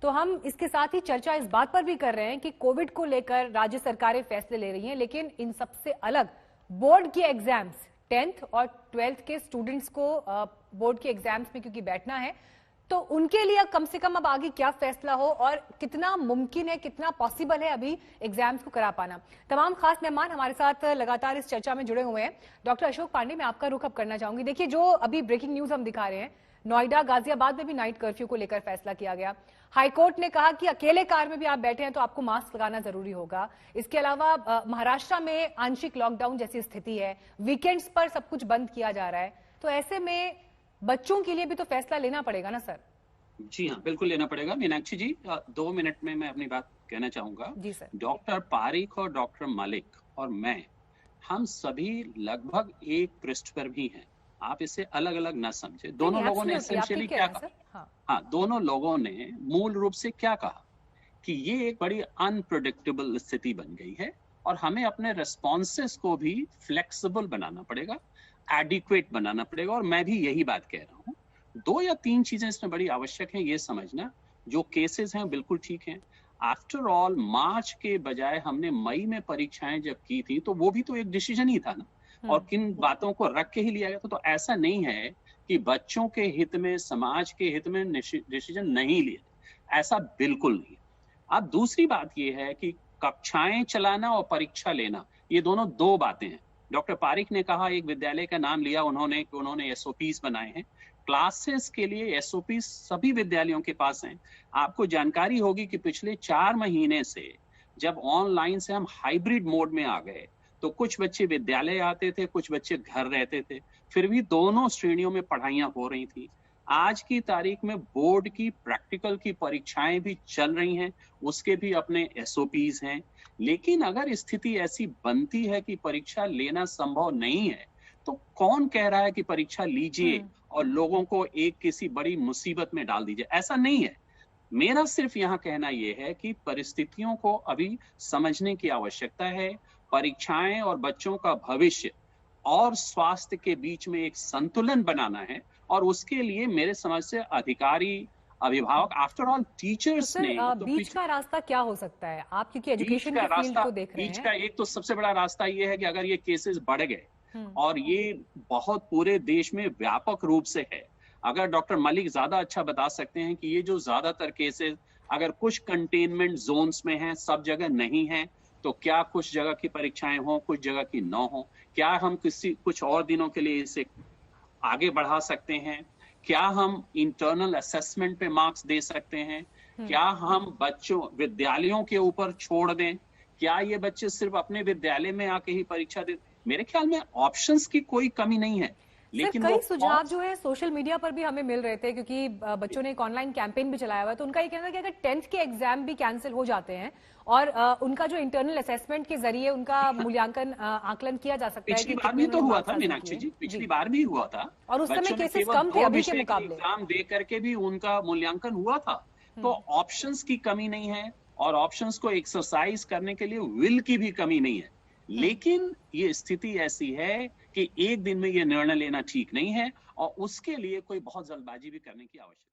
तो हम इसके साथ ही चर्चा इस बात पर भी कर रहे हैं कि कोविड को लेकर राज्य सरकारें फैसले ले रही हैं, लेकिन इन सबसे अलग बोर्ड के एग्जाम्स 10th और 12th के स्टूडेंट्स को बोर्ड के एग्जाम्स में क्योंकि बैठना है, तो उनके लिए कम से कम अब आगे क्या फैसला हो और कितना मुमकिन है, कितना पॉसिबल है अभी एग्जाम्स को करा पाना। तमाम खास मेहमान हमारे साथ लगातार इस चर्चा में जुड़े हुए हैं। डॉक्टर अशोक पांडे, मैं आपका रुख अब करना चाहूंगी। देखिए, जो अभी ब्रेकिंग न्यूज हम दिखा रहे हैं, नोएडा, गाजियाबाद में भी नाइट कर्फ्यू को लेकर फैसला किया गया। हाईकोर्ट ने कहा कि अकेले कार में भी आप बैठे हैं तो आपको मास्क लगाना जरूरी होगा। इसके अलावा महाराष्ट्र में आंशिक लॉकडाउन जैसी स्थिति है, वीकेंड्स पर सब कुछ बंद किया जा रहा है। तो ऐसे में बच्चों के लिए भी तो फैसला लेना पड़ेगा ना सर? जी हाँ, बिल्कुल लेना पड़ेगा। मीनाक्षी जी, 2 मिनट में मैं अपनी बात कहना चाहूंगा। जी सर। डॉक्टर पारिक और डॉक्टर मलिक और मैं, हम सभी लगभग एक पृष्ठ पर भी हैं। आप इसे अलग अलग ना समझे। दोनों लोगों ने एसेंशियली क्या कहा? हाँ, दोनों लोगों ने मूल रूप से क्या कहा कि ये एक बड़ी अनप्रेडिक्टेबल स्थिति बन गई है और हमें अपने रेस्पॉन्सेस को भी फ्लेक्सिबल बनाना पड़ेगा, एडिक्वेट बनाना पड़ेगा। और मैं भी यही बात कह रहा हूँ। 2 या 3 चीजें इसमें बड़ी आवश्यक हैं। ये समझना, जो केसेस हैं बिल्कुल ठीक हैं। आफ्टर ऑल, मार्च के बजाय हमने मई में परीक्षाएं जब की थी तो वो भी तो एक डिसीजन ही था ना, और किन बातों को रख के ही लिया गया था। तो ऐसा नहीं है कि बच्चों के हित में, समाज के हित में डिसीजन नहीं लिया, ऐसा बिल्कुल नहीं। अब दूसरी बात ये है कि कक्षाएं चलाना और परीक्षा लेना, ये दोनों 2 बातें हैं। डॉक्टर पारिक ने कहा, एक विद्यालय का नाम लिया उन्होंने कि उन्होंने एसओपीज बनाए हैं। क्लासेस के लिए एसओपी सभी विद्यालयों के पास हैं। आपको जानकारी होगी कि पिछले 4 महीने से जब ऑनलाइन से हम हाइब्रिड मोड में आ गए, तो कुछ बच्चे विद्यालय आते थे, कुछ बच्चे घर रहते थे, फिर भी दोनों श्रेणियों में पढ़ाइयां हो रही थी। आज की तारीख में बोर्ड की प्रैक्टिकल की परीक्षाएं भी चल रही हैं, उसके भी अपने एसओपीज हैं। लेकिन अगर स्थिति ऐसी बनती है कि परीक्षा लेना संभव नहीं है, तो कौन कह रहा है कि परीक्षा लीजिए और लोगों को एक किसी बड़ी मुसीबत में डाल दीजिए? ऐसा नहीं है। मेरा सिर्फ यहाँ कहना यह है कि परिस्थितियों को अभी समझने की आवश्यकता है। परीक्षाएं और बच्चों का भविष्य और स्वास्थ्य के बीच में एक संतुलन बनाना है, और उसके लिए मेरे समझ से अधिकारी, अभिभावक, आफ्टर ऑल टीचर्स तो ने सर, बीच का रास्ता क्या हो सकता है? आप क्योंकि एजुकेशन के फील्ड को देख रहे हैं। बीच का एक तो सबसे बड़ा रास्ता ये है कि अगर ये केसेस बढ़ गए और ये बहुत पूरे देश में व्यापक रूप से है, अगर डॉक्टर मलिक ज्यादा अच्छा बता सकते हैं कि ये जो ज्यादातर केसेस अगर कुछ कंटेनमेंट जोन्स में हैं, सब जगह नहीं है, तो क्या कुछ जगह की परीक्षाएं हों, कुछ जगह की न हो? क्या हम कुछ और दिनों के लिए इसे आगे बढ़ा सकते हैं? क्या हम इंटरनल असेसमेंट पे मार्क्स दे सकते हैं? क्या हम बच्चों, विद्यालयों के ऊपर छोड़ दें? क्या ये बच्चे सिर्फ अपने विद्यालय में आके ही परीक्षा दे? मेरे ख्याल में ऑप्शंस की कोई कमी नहीं है। लेकिन कई सुझाव जो है सोशल मीडिया पर भी हमें मिल रहे थे, क्योंकि बच्चों ने एक ऑनलाइन कैंपेन भी चलाया हुआ है। तो उनका ये कहना है कि अगर 10th के एग्जाम भी कैंसिल हो जाते हैं और उनका जो इंटरनल असेसमेंट के जरिए उनका मूल्यांकन, आकलन किया जा सकता है। पिछली बार भी तो हुआ था मीनाक्षी जी, पिछली बार भी हुआ था, और उस समय केसेस कम थे अभी के मुकाबले। एग्जाम दे करके भी उनका मूल्यांकन हुआ था। तो ऑप्शंस की कमी नहीं है, और ऑप्शंस को एक्सरसाइज करने के लिए विल की भी कमी नहीं है। लेकिन ये स्थिति ऐसी है कि एक दिन में ये निर्णय लेना ठीक नहीं है, और उसके लिए कोई बहुत जल्दबाजी भी करने की आवश्यकता